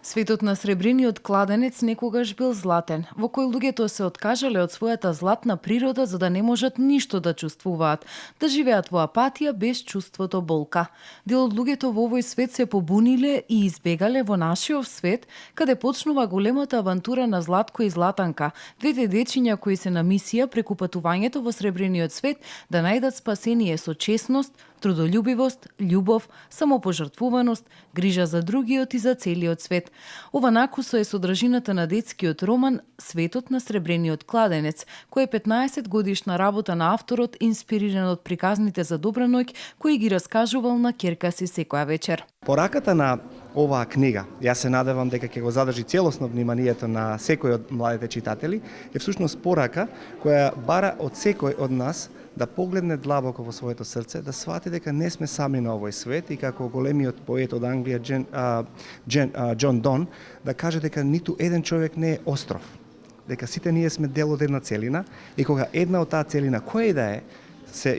Светот на сребрениот кладенец некогаш бил златен, во кој луѓето се откажале од својата златна природа за да не можат ништо да чувствуваат, да живеат во апатија без чувството болка. Дел од луѓето во овој свет се побуниле и избегале во нашиот свет, каде почнува големата авантура на Златко и Златанка, двете дечиња кои се на мисија преку патувањето во сребрениот свет да најдат спасение со чесност, трудолюбивост, љубов, самопожртвуваност, грижа за другиот и за целиот свет. Ова накусо е содржината на детскиот роман Светот на сребрениот кладенец, кој е 15 годишна работа на авторот, инспириран од приказните за добра ноќ, кои ги раскажувал на ќерка си секоја вечер. Пораката на оваа книга, јас се надевам дека ќе го задржи целосно вниманието на секој од младите читатели, е всушност порака која бара од секој од нас да погледне длабоко во своето срце, да свати дека не сме сами на овој свет и како големиот поет од Англија Џон Дон да каже дека ниту еден човек не е остров, дека сите ние сме дел од една целина и кога една од таа целина, која и да е,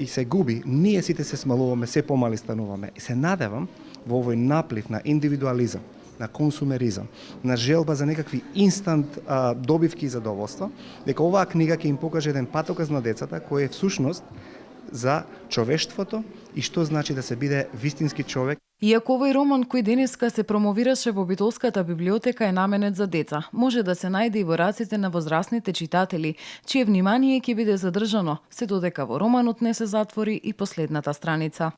се губи, ние сите се смалуваме, се помали стануваме. И се надевам во овој наплив на индивидуализам, на консумеризам, на желба за некакви инстант добивки и задоволство, дека оваа книга ќе им покаже еден патоказ на децата кој е всушност за човештвото и што значи да се биде вистински човек. Иако овој роман кој денеска се промовираше во Битолската библиотека е наменет за деца, може да се најде и во раците на возрастните читатели, чие внимание ќе биде задржано, се додека во романот не се затвори и последната страница.